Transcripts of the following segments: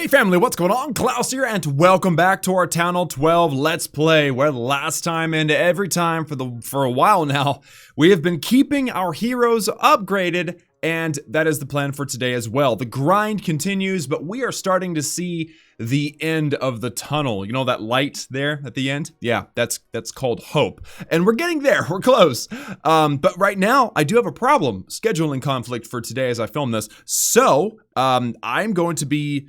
Hey family, what's going on? Klaus here, and welcome back to our TH12 Let's Play, where last time and every time for a while now, we have been keeping our heroes upgraded, and that is the plan for today as well. The grind continues, but we are starting to see the end of the tunnel. You know that light there at the end? Yeah, that's called hope. And we're getting there, we're close. But right now, I do have a problem, scheduling conflict for today as I film this. So, I'm going to be,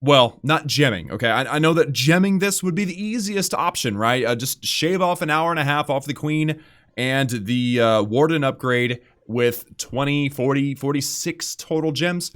well, not gemming, okay? I know that gemming this would be the easiest option, right? Just shave off an hour and a half off the queen and the warden upgrade with 20, 40, 46 total gems.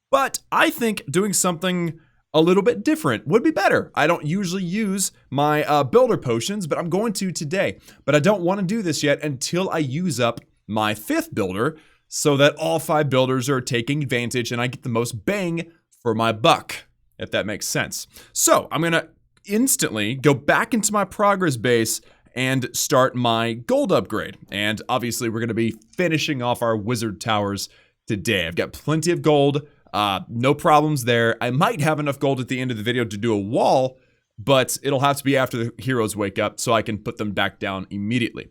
But I think doing something a little bit different would be better. I don't usually use my builder potions, but I'm going to today. But I don't want to do this yet until I use up my 5th builder so that all 5 builders are taking advantage and I get the most bang for my buck, if that makes sense. So I'm gonna instantly go back into my progress base and start my gold upgrade. And obviously we're gonna be finishing off our wizard towers today. I've got plenty of gold, no problems there. I might have enough gold at the end of the video to do a wall, but it'll have to be after the heroes wake up so I can put them back down immediately.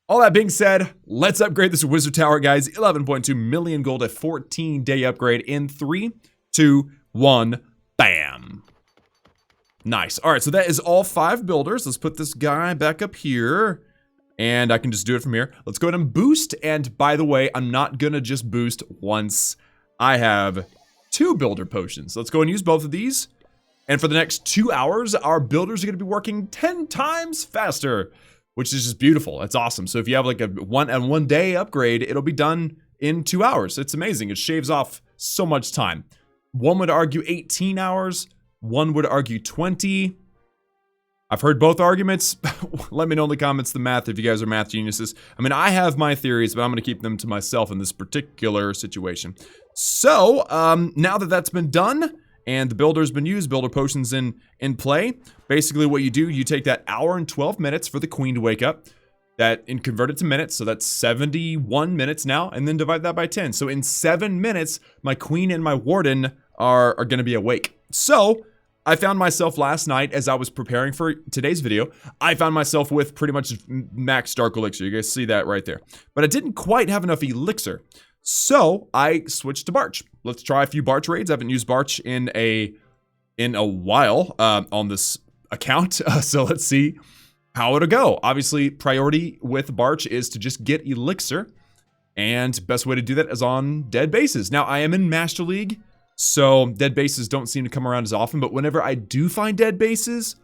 All that being said, let's upgrade this wizard tower, guys. 11.2 million gold, a 14-day upgrade in 3, 2, 1, bam. Nice. All right, so that is all 5 builders. Let's put this guy back up here, and I can just do it from here. Let's go ahead and boost, and by the way, I'm not gonna just boost once. I have 2 builder potions. Let's go and use both of these, and for the next 2 hours, our builders are gonna be working 10 times faster, which is just beautiful. That's awesome. So if you have like a one day upgrade, it'll be done in 2 hours. It's amazing. It shaves off so much time. One would argue 18 hours, one would argue 20. I've heard both arguments. Let me know in the comments the math if you guys are math geniuses. I mean, I have my theories, but I'm going to keep them to myself in this particular situation. So, now that that's been done, and the builder's been used, builder potions in play, basically what you do, you take that hour and 12 minutes for the queen to wake up, and convert it to minutes, so that's 71 minutes now, and then divide that by 10. So in 7 minutes, my queen and my warden are going to be awake. So I found myself last night, as I was preparing for today's video, I found myself with pretty much max dark elixir. You guys see that right there. But I didn't quite have enough elixir. So I switched to Barch. Let's try a few Barch raids. I haven't used Barch in a while on this account. So let's see how it'll go. Obviously, priority with Barch is to just get elixir. And best way to do that is on dead bases. Now, I am in Master League, so dead bases don't seem to come around as often, but whenever I do find dead bases,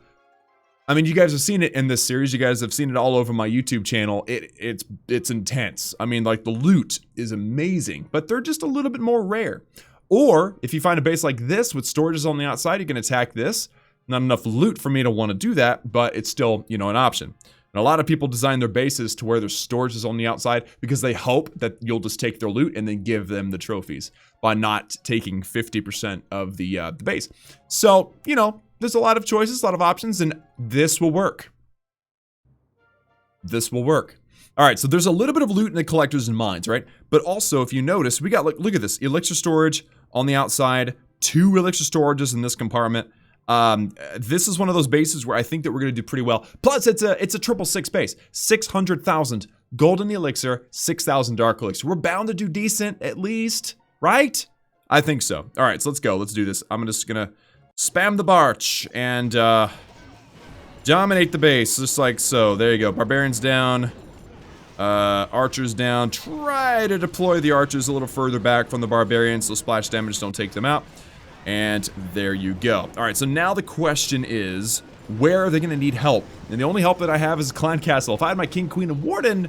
I mean, you guys have seen it in this series, you guys have seen it all over my YouTube channel, it's intense. I mean, like, the loot is amazing, but they're just a little bit more rare. Or, if you find a base like this with storages on the outside, you can attack this. Not enough loot for me to want to do that, but it's still, you know, an option. And a lot of people design their bases to where there's storages on the outside because they hope that you'll just take their loot and then give them the trophies by not taking 50% of the base. So, you know, there's a lot of choices, a lot of options, and this will work. This will work. All right, so there's a little bit of loot in the collectors and mines, right? But also, if you notice, we got, look at this, elixir storage on the outside, 2 elixir storages in this compartment. This is one of those bases where I think that we're going to do pretty well. Plus, it's a 666 base. 600,000 golden elixir, 6,000 dark elixir. We're bound to do decent, at least, right? I think so. All right, so let's go. Let's do this. I'm just going to spam the Barch and dominate the base, just like so. There you go. Barbarians down. Archers down. Try to deploy the archers a little further back from the barbarians so splash damage don't take them out. And there you go. All right, so now the question is, where are they going to need help? And the only help that I have is Clan Castle. If I had my King, Queen, and Warden,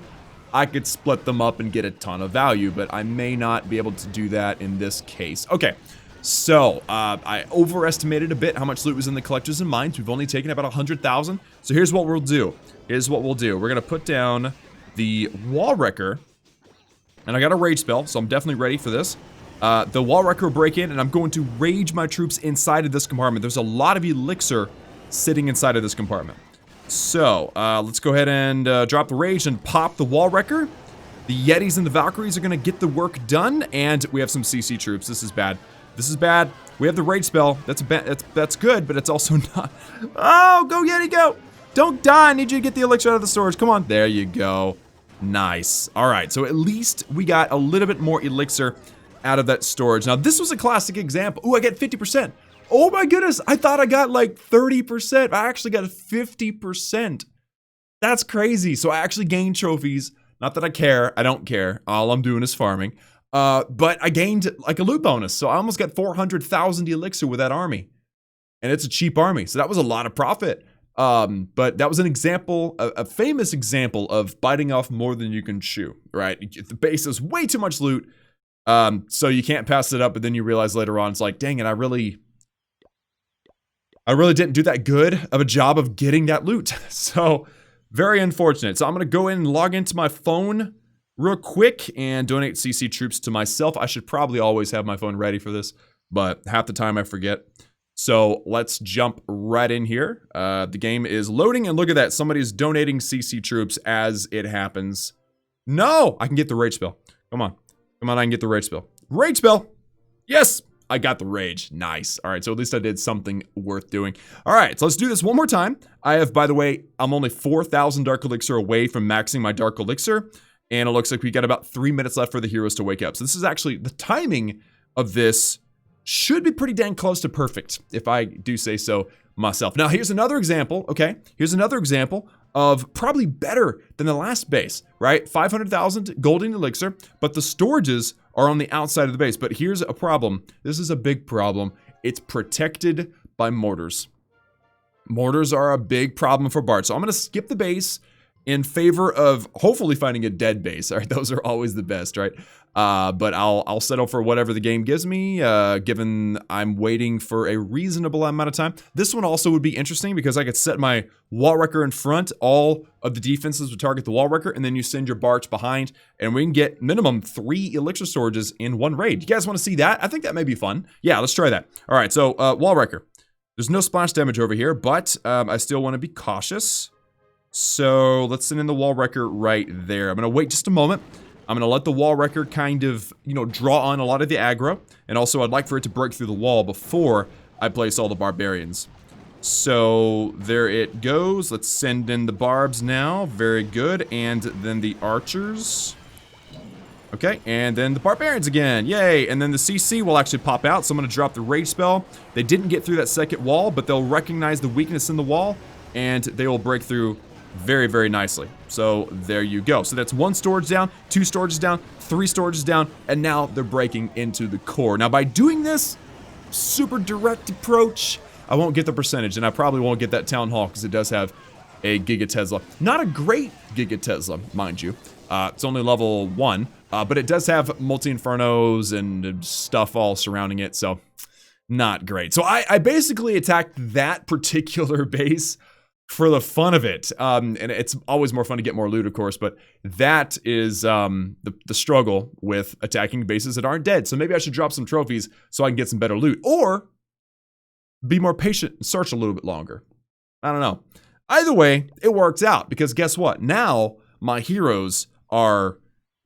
I could split them up and get a ton of value, but I may not be able to do that in this case. Okay, so I overestimated a bit how much loot was in the collectors and mines. We've only taken about 100,000. So here's what we'll do. Here's what we'll do. We're going to put down the Wall Wrecker, and I got a rage spell, so I'm definitely ready for this. The Wall Wrecker will break in, and I'm going to rage my troops inside of this compartment. There's a lot of elixir sitting inside of this compartment. So, let's go ahead and drop the rage and pop the Wall Wrecker. The Yetis and the Valkyries are going to get the work done, and we have some CC troops. This is bad. This is bad. We have the rage spell. That's good, but it's also not. Oh, go Yeti, go! Don't die. I need you to get the elixir out of the storage. Come on. There you go. Nice. All right, so at least we got a little bit more elixir out of that storage. Now, this was a classic example. Ooh, I get 50%. Oh my goodness, I thought I got like 30%. I actually got 50%. That's crazy. So I actually gained trophies. Not that I care. I don't care. All I'm doing is farming. But I gained like a loot bonus. So I almost got 400,000 elixir with that army. And it's a cheap army. So that was a lot of profit. But that was an example, a famous example of biting off more than you can chew, right? The base is way too much loot. So you can't pass it up, but then you realize later on, it's like, dang it, I really didn't do that good of a job of getting that loot. So very unfortunate. So I'm going to go in and log into my phone real quick and donate CC troops to myself. I should probably always have my phone ready for this, but half the time I forget. So let's jump right in here. The game is loading, and look at that. Somebody's donating CC troops as it happens. No, I can get the rage spell. Come on. Come on, I can get the rage spell. Rage spell! Yes! I got the rage. Nice. All right, so at least I did something worth doing. All right, so let's do this one more time. I have, by the way, I'm only 4,000 Dark Elixir away from maxing my Dark Elixir, and it looks like we got about 3 minutes left for the heroes to wake up. So this is actually, the timing of this should be pretty dang close to perfect, if I do say so myself. Now, here's another example, okay? Here's another example of probably better than the last base, right? 500,000 golden elixir, but the storages are on the outside of the base. But here's a problem. This is a big problem. It's protected by mortars. Mortars are a big problem for Barch. So I'm going to skip the base in favor of hopefully finding a dead base. All right, those are always the best, right? But I'll settle for whatever the game gives me, given I'm waiting for a reasonable amount of time. This one also would be interesting because I could set my wall wrecker in front. All of the defenses would target the wall wrecker, and then you send your Barch behind, and we can get minimum 3 elixir storages in one raid. You guys want to see that? I think that may be fun. Yeah, let's try that. All right, so wall wrecker. There's no splash damage over here, but I still want to be cautious. So let's send in the wall wrecker right there. I'm going to wait just a moment. I'm going to let the wall wrecker kind of, draw on a lot of the aggro. And also I'd like for it to break through the wall before I place all the barbarians. So there it goes. Let's send in the barbs now. Very good. And then the archers. Okay, and then the barbarians again. Yay. And then the CC will actually pop out. So I'm going to drop the rage spell. They didn't get through that second wall, but they'll recognize the weakness in the wall, and they will break through very, very nicely. So there you go. So that's 1 storage down, 2 storages down, 3 storages down, and now they're breaking into the core. Now by doing this super direct approach, I won't get the percentage, and I probably won't get that town hall because it does have a Giga Tesla. Not a great Giga Tesla, mind you. It's only level 1, but it does have multi-infernos and stuff all surrounding it, so not great. So I basically attacked that particular base for the fun of it. And it's always more fun to get more loot, of course, but that is the struggle with attacking bases that aren't dead. So maybe I should drop some trophies so I can get some better loot, or be more patient and search a little bit longer. I don't know. Either way, it works out, because guess what? Now my heroes are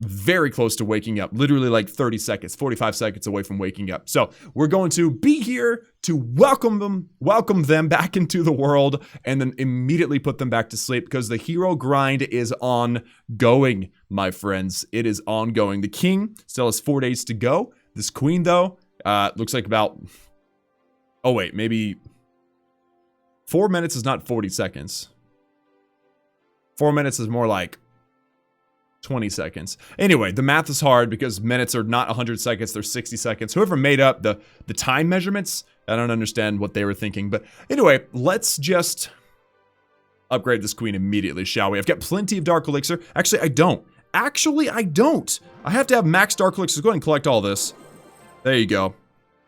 very close to waking up, literally like 30 seconds, 45 seconds away from waking up. So we're going to be here to welcome them back into the world, and then immediately put them back to sleep, because the hero grind is ongoing, my friends. It is ongoing. The king still has 4 days to go. This queen, though, looks like about, oh wait, maybe 4 minutes is not 40 seconds. 4 minutes is more like 20 seconds. Anyway, the math is hard because minutes are not 100 seconds, they're 60 seconds. Whoever made up the time measurements, I don't understand what they were thinking. But anyway, let's just upgrade this queen immediately, shall we? I've got plenty of Dark Elixir. Actually, I don't. I have to have max Dark Elixir. Go ahead and collect all this. There you go.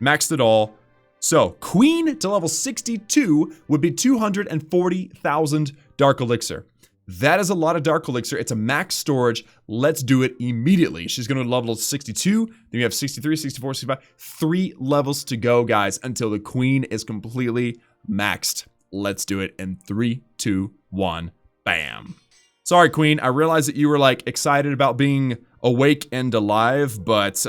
Maxed it all. So, queen to level 62 would be 240,000 Dark Elixir. That is a lot of Dark Elixir. It's a max storage. Let's do it immediately. She's going to level 62. Then you have 63, 64, 65. 3 levels to go, guys, until the queen is completely maxed. Let's do it in 3, 2, 1. Bam. Sorry, queen. I realize that you were, like, excited about being awake and alive, but,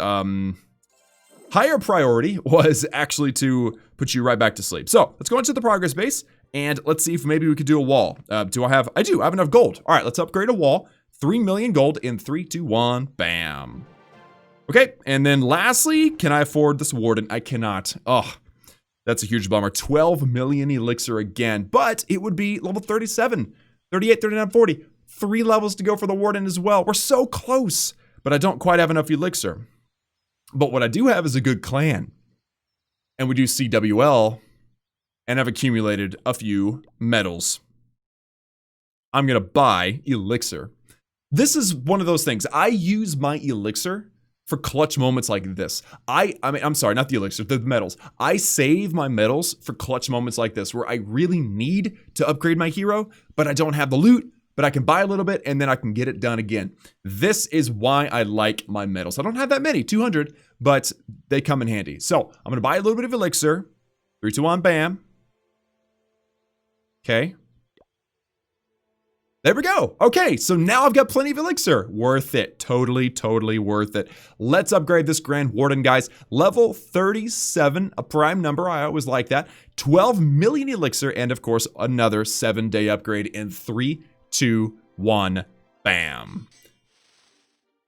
higher priority was actually to put you right back to sleep. So let's go into the progress base and let's see if maybe we could do a wall. I do. I have enough gold. All right, let's upgrade a wall. 3 million gold in 3, 2, 1, bam. Okay, and then lastly, can I afford this warden? I cannot. Oh, that's a huge bummer. 12 million elixir again, but it would be level 37, 38, 39, 40. 3 levels to go for the warden as well. We're so close, but I don't quite have enough elixir. But what I do have is a good clan. And we do CWL and have accumulated a few medals. I'm going to buy elixir. This is one of those things. I use my elixir for clutch moments like this. I'm sorry, not the elixir, the medals. I save my medals for clutch moments like this where I really need to upgrade my hero, but I don't have the loot, but I can buy a little bit and then I can get it done again. This is why I like my medals. I don't have that many, 200, but they come in handy. So I'm gonna buy a little bit of elixir. 3, 2, 1, bam. Okay. There we go. Okay, so now I've got plenty of elixir. Worth it. Totally, totally worth it. Let's upgrade this Grand Warden, guys. Level 37, a prime number. I always like that. 12 million elixir, and of course, another 7-day upgrade in 3, 2, 1, bam.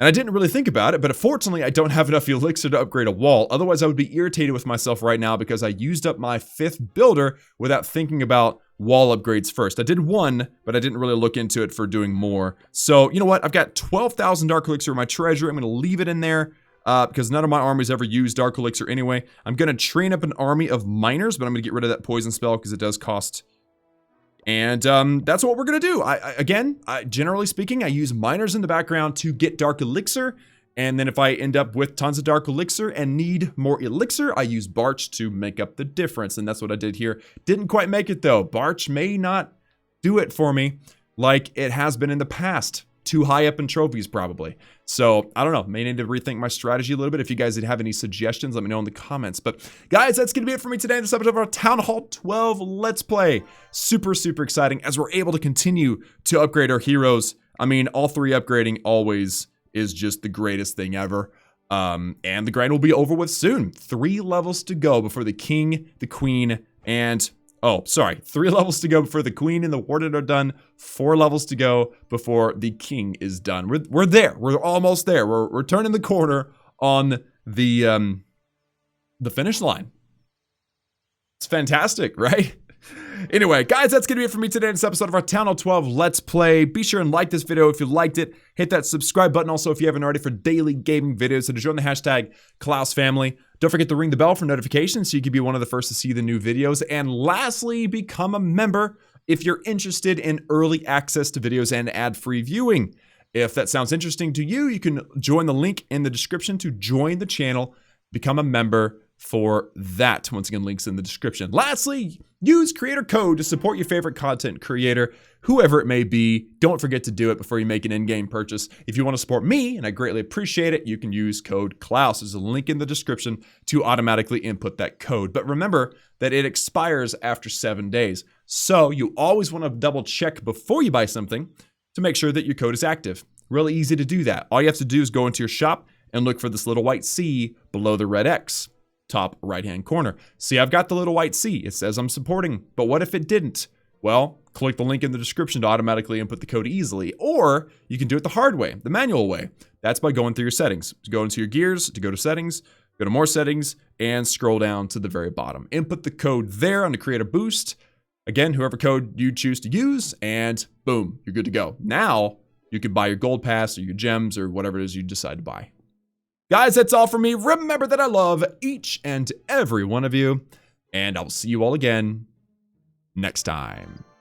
And I didn't really think about it, but fortunately, I don't have enough elixir to upgrade a wall. Otherwise, I would be irritated with myself right now because I used up my 5th builder without thinking about wall upgrades first. I did one, but I didn't really look into it for doing more. So, you know what? I've got 12,000 Dark Elixir in my treasury. I'm going to leave it in there because none of my armies ever use Dark Elixir anyway. I'm going to train up an army of miners, but I'm going to get rid of that poison spell because it does cost. And that's what we're going to do. Again, generally speaking, I use miners in the background to get Dark Elixir. And then if I end up with tons of Dark Elixir and need more Elixir, I use Barch to make up the difference. And that's what I did here. Didn't quite make it though. Barch may not do it for me like it has been in the past. Too high up in trophies probably. So I don't know, may need to rethink my strategy a little bit. If you guys have any suggestions, let me know in the comments. But guys, that's gonna be it for me today in this episode of our Town Hall 12 Let's Play. Super, super exciting as we're able to continue to upgrade our heroes. I mean, all 3 upgrading always is just the greatest thing ever. And the grind will be over with soon. 3 levels to go before the king, the queen, and... Oh, sorry. 3 levels to go before the queen and the warden are done. 4 levels to go before the king is done. We're there. We're almost there. We're turning the corner on the finish line. It's fantastic, right? Anyway, guys, that's going to be it for me today in this episode of our Town Hall 12 Let's Play. Be sure and like this video if you liked it. Hit that subscribe button also if you haven't already for daily gaming videos. So to join the hashtag Klaus family. Don't forget to ring the bell for notifications so you can be one of the first to see the new videos. And lastly, become a member if you're interested in early access to videos and ad-free viewing. If that sounds interesting to you, you can join the link in the description to join the channel, become a member for that. Once again, links in the description. Lastly, use creator code to support your favorite content creator, whoever it may be. Don't forget to do it before you make an in-game purchase. If you want to support me, and I greatly appreciate it, you can use code Klaus. There's a link in the description to automatically input that code. But remember that it expires after 7 days. So you always want to double check before you buy something to make sure that your code is active. Really easy to do that. All you have to do is go into your shop and look for this little white C below the red X. Top right-hand corner. See, I've got the little white C. It says I'm supporting, but what if it didn't? Well, click the link in the description to automatically input the code easily, or you can do it the hard way, the manual way. That's by going through your settings. To go into your gears, to go to settings, go to more settings, and scroll down to the very bottom. Input the code there on to create a boost. Again, whoever code you choose to use, and boom, you're good to go. Now, you can buy your gold pass or your gems or whatever it is you decide to buy. Guys, that's all from me. Remember that I love each and every one of you, and I'll see you all again next time.